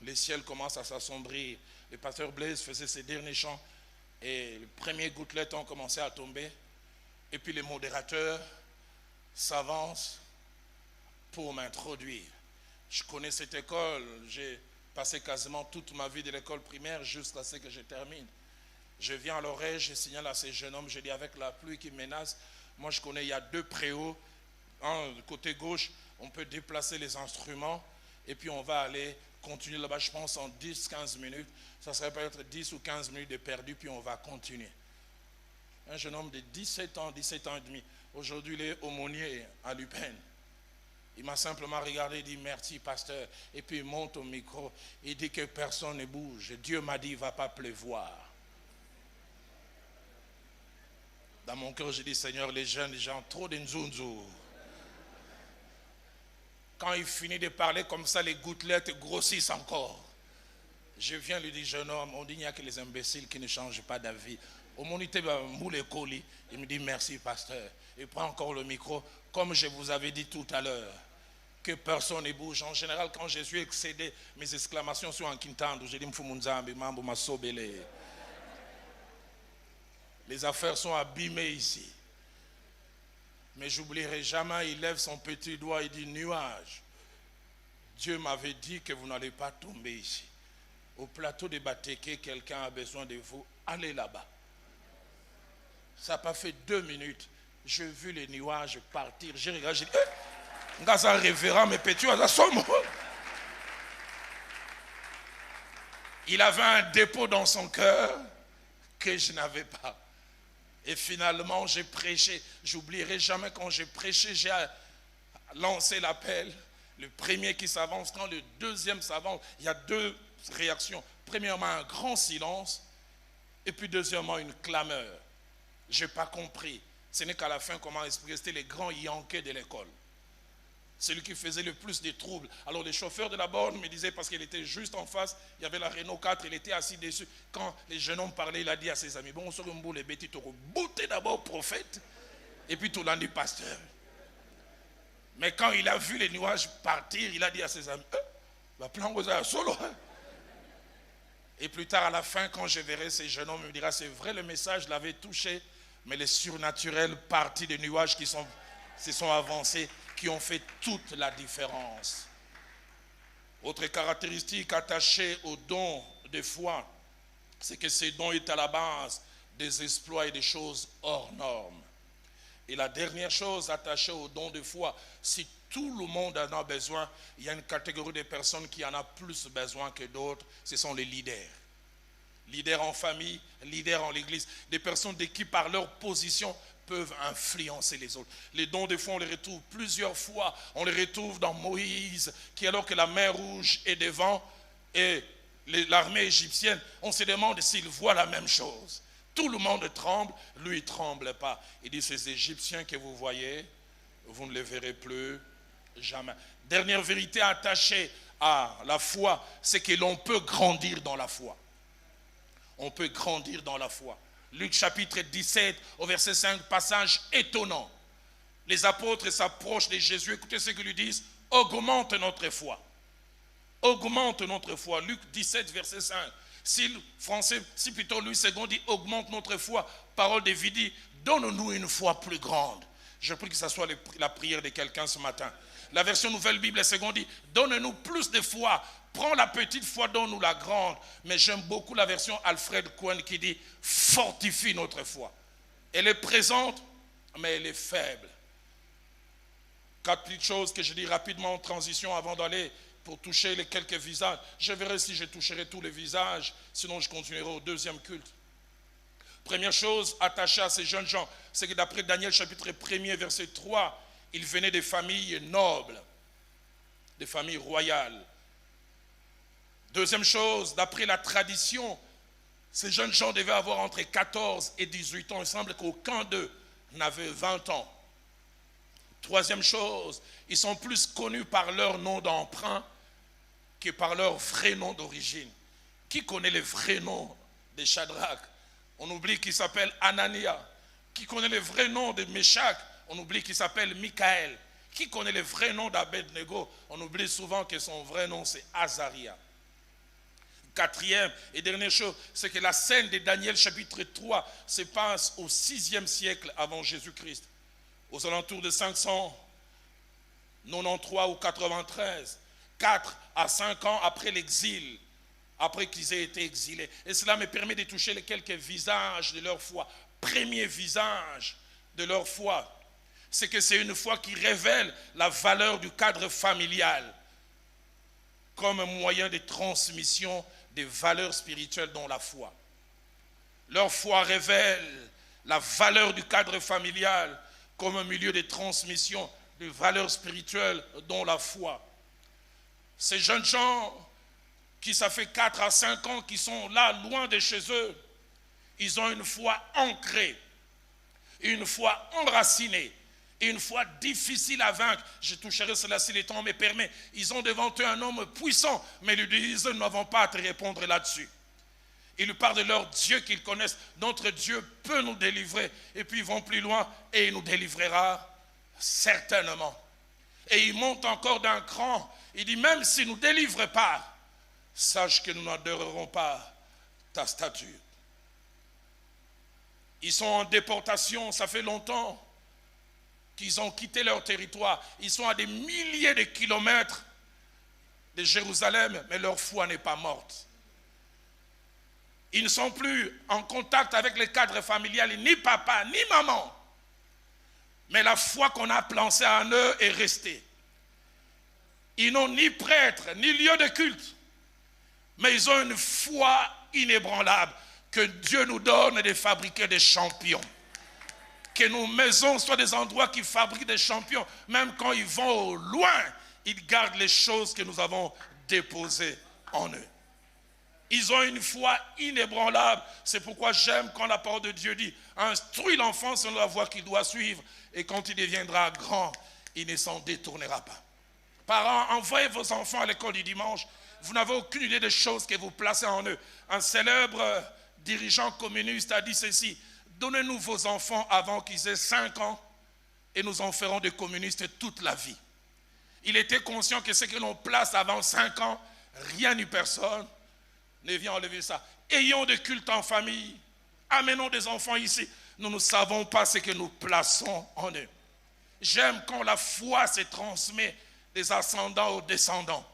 les ciels commencent à s'assombrir. Le pasteur Blaise faisait ses derniers chants. Et les premiers gouttelettes ont commencé à tomber. Et puis les modérateurs s'avancent pour m'introduire. Je connais cette école. J'ai passé quasiment toute ma vie de l'école primaire jusqu'à ce que je termine. Je viens à l'oreille, je signale à ces jeunes hommes, je dis avec la pluie qui menace, moi je connais, il y a 2 préaux. Côté gauche, on peut déplacer les instruments et puis on va aller continuer là-bas, je pense en 10-15 minutes. Ça serait peut-être 10 ou 15 minutes de perdu, puis on va continuer. Un jeune homme de 17 ans et demi. Aujourd'hui, il est aumônier à l'UPEN. Il m'a simplement regardé et dit merci pasteur. Et puis il monte au micro. Il dit que personne ne bouge. Dieu m'a dit il ne va pas pleuvoir. Dans mon cœur, je dis Seigneur, les jeunes, les gens, trop de nzunzu. Quand il finit de parler comme ça, les gouttelettes grossissent encore. Je viens lui dire, jeune homme, on dit qu'il n'y a que les imbéciles qui ne changent pas d'avis. Au monité, il me dit merci pasteur. Il prend encore le micro, comme je vous avais dit tout à l'heure, que personne ne bouge. En général, quand je suis excédé, mes exclamations sont en quintando. Je dis Mfumunzambi, Mambo Masobele. Les affaires sont abîmées ici. Mais j'oublierai jamais, il lève son petit doigt et dit nuage. Dieu m'avait dit que vous n'allez pas tomber ici. Au plateau de Bateke, quelqu'un a besoin de vous. Allez là-bas. Ça n'a pas fait 2 minutes. J'ai vu les nuages partir. J'ai regardé, j'ai dit, Ngaza révérend, mais petit, il avait un dépôt dans son cœur que je n'avais pas. Et finalement, j'ai prêché. J'oublierai jamais quand j'ai prêché, j'ai lancé l'appel. Le premier qui s'avance, quand le deuxième s'avance, il y a 2 réactions. Premièrement, un grand silence. Et puis deuxièmement, une clameur. Je n'ai pas compris. Ce n'est qu'à la fin comment expliquer. C'était les grands yankés de l'école. Celui qui faisait le plus de troubles. Alors les chauffeurs de la borne me disaient, parce qu'il était juste en face, il y avait la Renault 4, il était assis dessus. Quand les jeunes hommes parlaient, il a dit à ses amis, bon, on se remboule les bêtises, bouter d'abord prophète, et puis tout l'année pasteur. Mais quand il a vu les nuages partir, il a dit à ses amis, Et plus tard, à la fin, quand je verrai ces jeunes hommes, il me dira, c'est vrai, le message l'avait touché, mais les surnaturelles parties des nuages qui se sont avancées, qui ont fait toute la différence. Autre caractéristique attachée au don de foi, c'est que ce don est à la base des exploits et des choses hors normes. Et la dernière chose attachée au don de foi, si tout le monde en a besoin, il y a une catégorie de personnes qui en a plus besoin que d'autres, ce sont les leaders. Leaders en famille, leaders en l'église, des personnes qui par leur position peuvent influencer les autres. Les dons de foi, on les retrouve plusieurs fois. On les retrouve dans Moïse, qui alors que la mer Rouge est devant et l'armée égyptienne, on se demande s'il voit la même chose. Tout le monde tremble, lui il ne tremble pas. Il dit, ces Égyptiens que vous voyez, vous ne les verrez plus jamais. Dernière vérité attachée à la foi, c'est que l'on peut grandir dans la foi. On peut grandir dans la foi. Luc chapitre 17 au verset 5, passage étonnant. Les apôtres s'approchent de Jésus, écoutez ce qu'ils lui disent, augmente notre foi. Augmente notre foi. Luc 17 verset 5. Si plutôt Louis II dit augmente notre foi, parole de vie dit, donne-nous une foi plus grande. Je prie que ce soit la prière de quelqu'un ce matin. La version Nouvelle Bible seconde dit, donne-nous plus de foi. Prends la petite foi, donne-nous la grande. Mais j'aime beaucoup la version Alfred Cohen qui dit, fortifie notre foi. Elle est présente, mais elle est faible. 4 petites choses que je dis rapidement en transition avant d'aller pour toucher les quelques visages. Je verrai si je toucherai tous les visages, sinon je continuerai au deuxième culte. Première chose attachée à ces jeunes gens, c'est que d'après Daniel chapitre 1er verset 3, ils venaient des familles nobles, des familles royales. Deuxième chose, d'après la tradition, ces jeunes gens devaient avoir entre 14 et 18 ans. Il semble qu'aucun d'eux n'avait 20 ans. Troisième chose, ils sont plus connus par leur nom d'emprunt que par leur vrai nom d'origine. Qui connaît les vrais noms de Shadrach? On oublie qu'il s'appelle Anania. Qui connaît les vrais noms de Meshach? On oublie qu'il s'appelle Michaël. Qui connaît les vrais noms d'Abednego? On oublie souvent que son vrai nom c'est Azaria. Quatrième et dernière chose, c'est que la scène de Daniel chapitre 3 se passe au 6e siècle avant Jésus-Christ. Aux alentours de 593 ou 93, 4 à 5 ans après l'exil, après qu'ils aient été exilés. Et cela me permet de toucher les quelques visages de leur foi. Premier visage de leur foi, c'est que c'est une foi qui révèle la valeur du cadre familial comme un moyen de transmission des valeurs spirituelles dans la foi. Leur foi révèle la valeur du cadre familial comme un milieu de transmission de valeurs spirituelles dans la foi. Ces jeunes gens qui ça fait 4 à 5 ans qui sont là loin de chez eux, ils ont une foi ancrée, une foi enracinée, une foi difficile à vaincre. Je toucherai cela si le temps me permet. Ils ont devant eux un homme puissant, mais ils lui disent, nous n'avons pas à te répondre là-dessus. Ils lui parlent de leur Dieu qu'ils connaissent. Notre Dieu peut nous délivrer. Et puis ils vont plus loin et il nous délivrera certainement. Et ils montent encore d'un cran. Il dit, même s'il ne nous délivre pas, sache que nous n'adorerons pas ta statue. Ils sont en déportation, ça fait longtemps qu'ils ont quitté leur territoire. Ils sont à des milliers de kilomètres de Jérusalem, mais leur foi n'est pas morte. Ils ne sont plus en contact avec le cadre familial, ni papa, ni maman. Mais la foi qu'on a plantée en eux est restée. Ils n'ont ni prêtre, ni lieu de culte. Mais ils ont une foi inébranlable que Dieu nous donne de fabriquer des champions. Que nos maisons soient des endroits qui fabriquent des champions. Même quand ils vont au loin, ils gardent les choses que nous avons déposées en eux. Ils ont une foi inébranlable. C'est pourquoi j'aime quand la parole de Dieu dit, instruis l'enfant selon la voie qu'il doit suivre, et quand il deviendra grand, il ne s'en détournera pas. Parents, envoyez vos enfants à l'école du dimanche. Vous n'avez aucune idée des choses que vous placez en eux. Un célèbre dirigeant communiste a dit ceci, donnez-nous vos enfants avant qu'ils aient 5 ans et nous en ferons des communistes toute la vie. Il était conscient que ce que l'on place avant 5 ans, rien ni personne ne vient enlever ça. Ayons des cultes en famille. Amenons des enfants ici. Nous ne savons pas ce que nous plaçons en eux. J'aime quand la foi se transmet des ascendants aux descendants.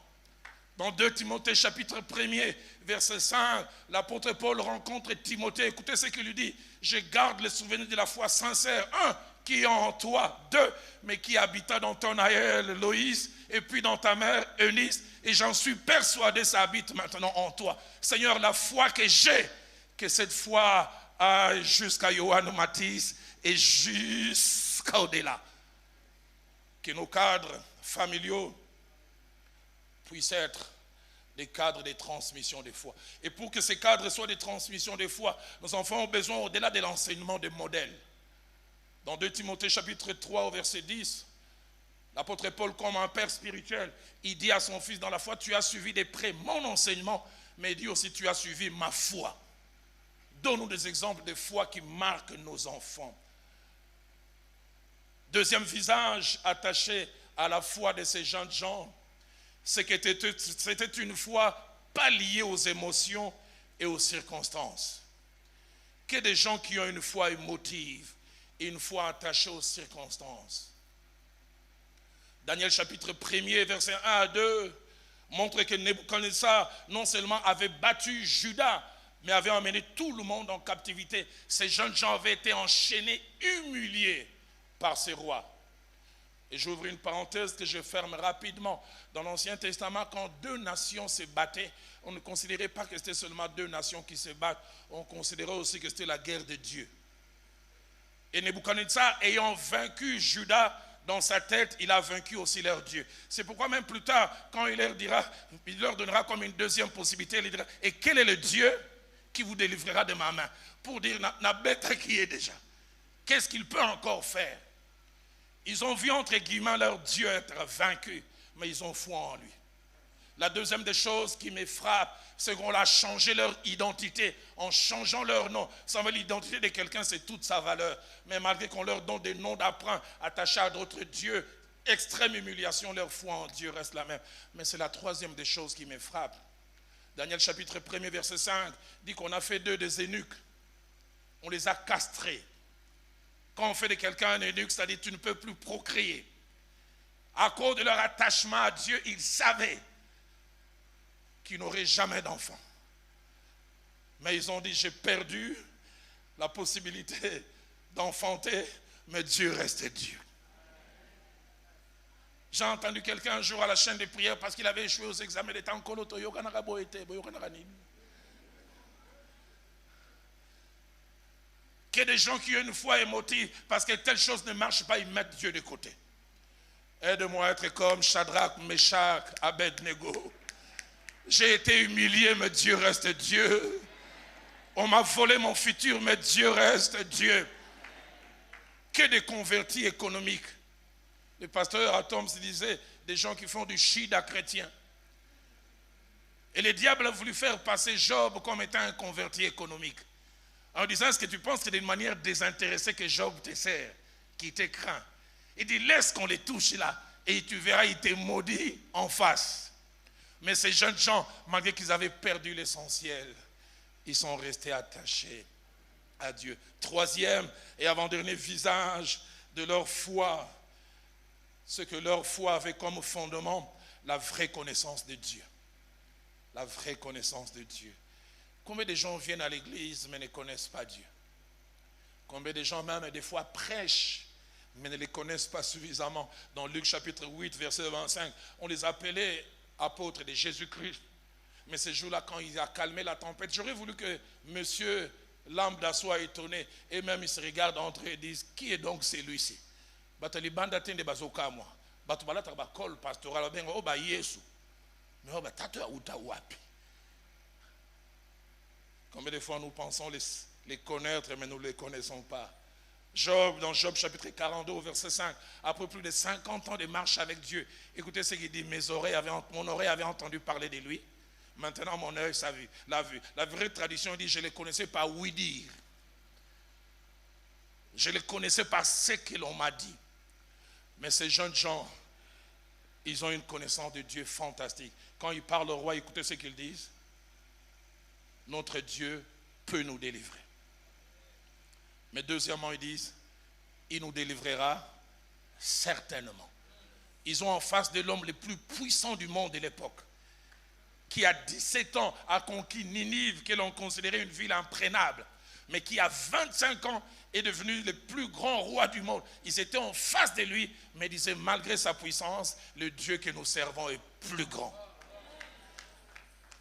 Dans 2 Timothée chapitre 1er, verset 5, l'apôtre Paul rencontre Timothée. Écoutez ce qu'il lui dit. Je garde le souvenir de la foi sincère. 1, qui est en toi. 2, mais qui habita dans ton aïeul Loïs et puis dans ta mère Eunice. Et j'en suis persuadé, ça habite maintenant en toi. Seigneur, la foi que j'ai, que cette foi aille jusqu'à Johann Matisse et jusqu'au-delà. Que nos cadres familiaux puissent être des cadres de transmission de foi. Et pour que ces cadres soient des transmissions de foi, nos enfants ont besoin, au-delà de l'enseignement, de modèles. Dans 2 Timothée chapitre 3 au verset 10, l'apôtre Paul, comme un père spirituel, il dit à son fils dans la foi, tu as suivi de près mon enseignement, mais il dit aussi, tu as suivi ma foi. Donne-nous des exemples de foi qui marquent nos enfants. Deuxième visage attaché à la foi de ces jeunes gens, c'est que c'était une foi pas liée aux émotions et aux circonstances. Que des gens qui ont une foi émotive et une foi attachée aux circonstances. Daniel chapitre 1er, verset 1 à 2, montre que Nebuchadnezzar non seulement avait battu Juda, mais avait emmené tout le monde en captivité. Ces jeunes gens avaient été enchaînés, humiliés par ces rois. Et j'ouvre une parenthèse que je ferme rapidement. Dans l'Ancien Testament, quand 2 nations se battaient, on ne considérait pas que c'était seulement 2 nations qui se battent, on considérait aussi que c'était la guerre de Dieu. Et Nebuchadnezzar, ayant vaincu Juda dans sa tête, il a vaincu aussi leur Dieu. C'est pourquoi même plus tard, quand il leur donnera comme une deuxième possibilité, il dira, et quel est le Dieu qui vous délivrera de ma main? Pour dire, n'a bête qui est déjà. Qu'est-ce qu'il peut encore faire? Ils ont vu entre guillemets leur Dieu être vaincu, mais ils ont foi en lui. La deuxième des choses qui me frappe, c'est qu'on a changé leur identité en changeant leur nom. Ça veut dire l'identité de quelqu'un, c'est toute sa valeur. Mais malgré qu'on leur donne des noms d'apprenti attachés à d'autres dieux, extrême humiliation, leur foi en Dieu reste la même. Mais c'est la troisième des choses qui me frappe. Daniel chapitre 1er verset 5 dit qu'on a fait d'eux des eunuques. On les a castrés. Quand on fait de quelqu'un un eunuque, c'est-à-dire tu ne peux plus procréer. À cause de leur attachement à Dieu, ils savaient qu'ils n'auraient jamais d'enfants. Mais ils ont dit, j'ai perdu la possibilité d'enfanter, mais Dieu reste Dieu. J'ai entendu quelqu'un un jour à la chaîne de prière parce qu'il avait échoué aux examens d'État en Koloto. Que des gens qui ont une foi émotive, parce que telle chose ne marche pas, ils mettent Dieu de côté. Aide-moi à être comme Shadrach, Meshach, Abednego. J'ai été humilié, mais Dieu reste Dieu. On m'a volé mon futur, mais Dieu reste Dieu. Que des convertis économiques. Le pasteur Atoms disait, des gens qui font du shida chrétien. Et le diable a voulu faire passer Job comme étant un converti économique. En disant, est-ce que tu penses que c'est d'une manière désintéressée que Job te sert, qui te craint? Il dit, laisse qu'on les touche là, et tu verras, il te maudit en face. Mais ces jeunes gens, malgré qu'ils avaient perdu l'essentiel, ils sont restés attachés à Dieu. Troisième et avant-dernier visage de leur foi, ce que leur foi avait comme fondement, la vraie connaissance de Dieu. La vraie connaissance de Dieu. Combien de gens viennent à l'église mais ne connaissent pas Dieu? Combien de gens même des fois prêchent mais ne les connaissent pas suffisamment? Dans Luc chapitre 8 verset 25, on les appelait apôtres de Jésus-Christ. Mais ce jour-là, quand il a calmé la tempête, j'aurais voulu que monsieur lambda soit étonné et même il se regarde entre eux et disent, qui est donc celui-ci? Combien de fois nous pensons les connaître, mais nous ne les connaissons pas? Job, dans Job chapitre 42, verset 5, après plus de 50 ans de marche avec Dieu, écoutez ce qu'il dit, mon oreille avait entendu parler de lui, maintenant mon œil l'a vu. La vraie tradition dit, je ne le connaissais pas oui dire. Je le connaissais par ce que l'on m'a dit. Mais ces jeunes gens ils ont une connaissance de Dieu fantastique. Quand ils parlent au roi, écoutez ce qu'ils disent. Notre Dieu peut nous délivrer. Mais deuxièmement, ils disent, il nous délivrera certainement. Ils ont en face de l'homme le plus puissant du monde de l'époque, qui à 17 ans a conquis Ninive, que l'on considérait une ville imprégnable, mais qui à 25 ans est devenu le plus grand roi du monde. Ils étaient en face de lui, mais disaient, malgré sa puissance, le Dieu que nous servons est plus grand.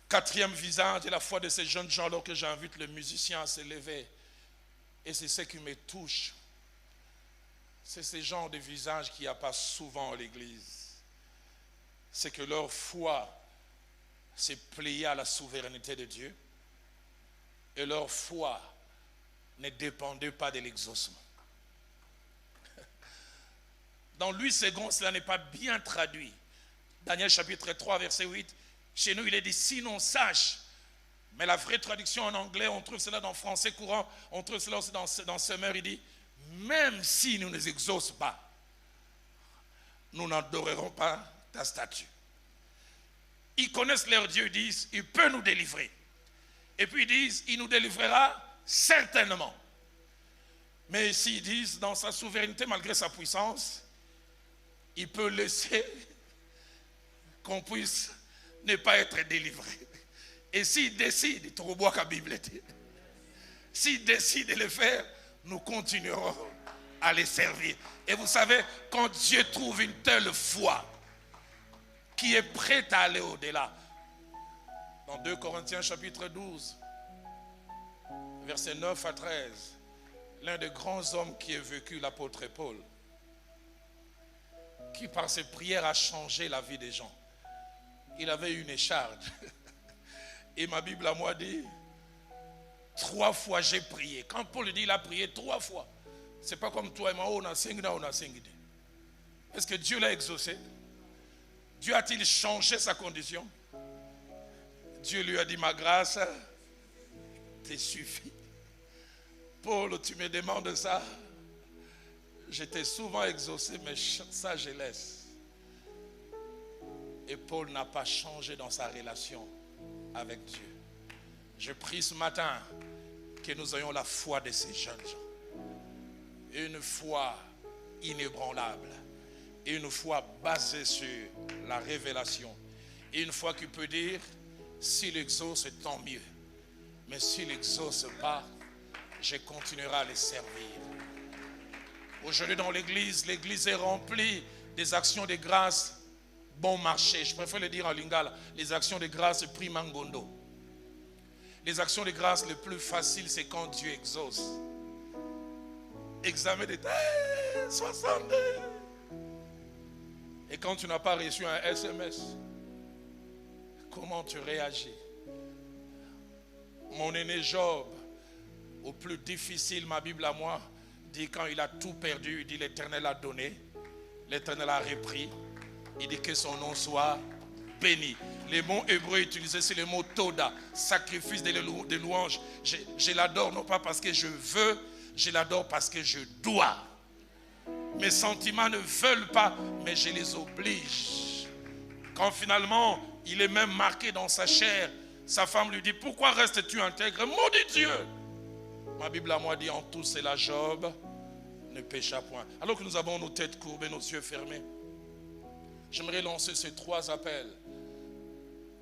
Quatrième visage de la foi de ces jeunes gens, alors que j'invite le musicien à se lever. Et c'est ce qui me touche. C'est ce genre de visage qu'il n'y a pas souvent à l'église. C'est que leur foi s'est pliée à la souveraineté de Dieu. Et leur foi ne dépendait pas de l'exaucement. Dans Louis II, cela n'est pas bien traduit. Daniel chapitre 3, verset 8. Chez nous, il est dit, sinon sache. Mais la vraie traduction en anglais, on trouve cela dans le français courant, on trouve cela aussi dans Semeur, il dit, même si nous ne nous exauce pas, nous n'adorerons pas ta statue. Ils connaissent leur Dieu, ils disent, il peut nous délivrer. Et puis ils disent, il nous délivrera certainement. Mais s'ils disent, dans sa souveraineté, malgré sa puissance, il peut laisser qu'on puisse ne pas être délivré. Et s'il décide, s'il décide de le faire, nous continuerons à les servir. Et vous savez, quand Dieu trouve une telle foi qui est prête à aller au-delà, dans 2 Corinthiens chapitre 12, versets 9 à 13, l'un des grands hommes qui a vécu, l'apôtre Paul, qui par ses prières a changé la vie des gens. Il avait une écharde. Et ma Bible à moi dit, 3 fois j'ai prié. Quand Paul dit il a prié 3 fois, c'est pas comme toi et moi, on a 5 ans, on a 5 ans. Est-ce que Dieu l'a exaucé? Dieu a-t-il changé sa condition? Dieu lui a dit, ma grâce te suffit. Paul, tu me demandes ça. J'étais souvent exaucé, mais ça je laisse. Et Paul n'a pas changé dans sa relation avec Dieu. Je prie ce matin que nous ayons la foi de ces jeunes gens. Une foi inébranlable. Une foi basée sur la révélation. Une foi qui peut dire, s'il exauce, tant mieux. Mais s'il n'exauce pas, je continuerai à les servir. Aujourd'hui dans l'église est remplie des actions de grâce bon marché. Je préfère le dire en lingala. Les actions de grâce primangondo. Les actions de grâce les plus faciles, c'est quand Dieu exauce. Examen de 62. Et quand tu n'as pas reçu un SMS, comment tu réagis? Mon aîné Job, au plus difficile, ma Bible à moi, dit quand il a tout perdu, il dit l'Éternel a donné, l'Éternel a repris. Il dit que son nom soit béni. Les mots hébreux utilisés, c'est le mot toda, sacrifice de louange. Je l'adore non pas parce que je veux, je l'adore parce que je dois. Mes sentiments ne veulent pas, mais je les oblige. Quand finalement, il est même marqué dans sa chair, sa femme lui dit, pourquoi restes-tu intègre? Maudit Dieu! Ma Bible à moi dit, en tout cela, Job ne pécha point. Alors que nous avons nos têtes courbées, nos yeux fermés, j'aimerais lancer ces 3 appels.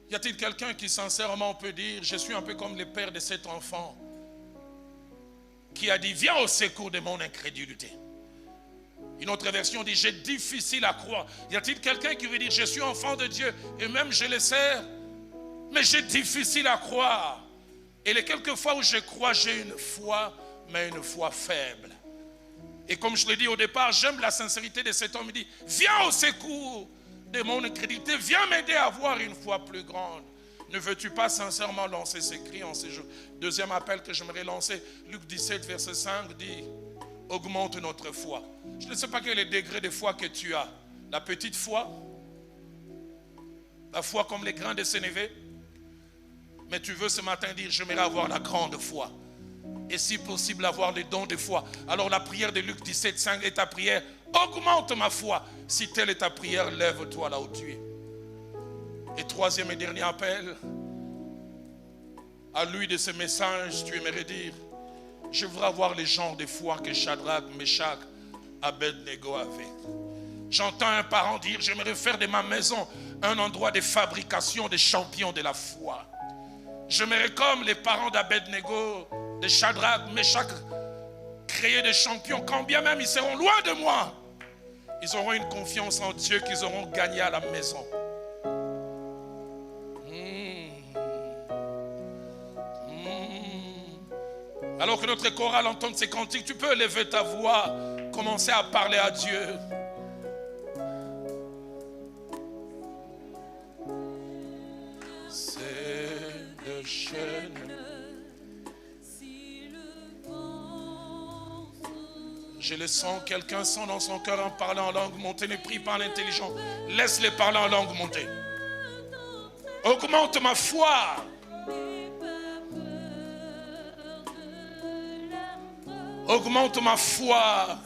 Y a-t-il quelqu'un qui sincèrement peut dire, je suis un peu comme le père de cet enfant, qui a dit, viens au secours de mon incrédulité. Une autre version dit, j'ai difficile à croire. Y a-t-il quelqu'un qui veut dire, je suis enfant de Dieu, et même je le sers, mais j'ai difficile à croire. Et les quelques fois où je crois, j'ai une foi, mais une foi faible. Et comme je l'ai dit au départ, j'aime la sincérité de cet homme. Il dit, viens au secours de mon incrédulité, viens m'aider à avoir une foi plus grande. Ne veux-tu pas sincèrement lancer ces cris en ces jours? Deuxième appel que j'aimerais lancer, Luc 17, verset 5 dit, augmente notre foi. Je ne sais pas quel est le degré de foi que tu as. La petite foi, la foi comme les grains de sénévé. Mais tu veux ce matin dire, j'aimerais avoir la grande foi. Et si possible avoir les dons de foi. Alors la prière de Luc 17, 5 est ta prière, Augmente ma foi. Si telle est ta prière, lève-toi là où tu es. Et troisième et dernier appel, à lui de ce message, tu aimerais dire, je voudrais avoir les genres de foi que Shadrach, Meshach, Abednego avaient. J'entends un parent dire, j'aimerais faire de ma maison un endroit de fabrication des champions de la foi. J'aimerais comme les parents d'Abednego, de Shadrach, Meshach, créer des champions, quand bien même ils seront loin de moi. Ils auront une confiance en Dieu qu'ils auront gagné à la maison. Alors que notre chorale entend ces cantiques, tu peux lever ta voix, commencer à parler à Dieu. C'est le chêne. Je le sens, quelqu'un sent dans son cœur en parlant en langue monter. Ne prie pas l'intelligent. Laisse-les parler en langue monter. Augmente ma foi. Augmente ma foi.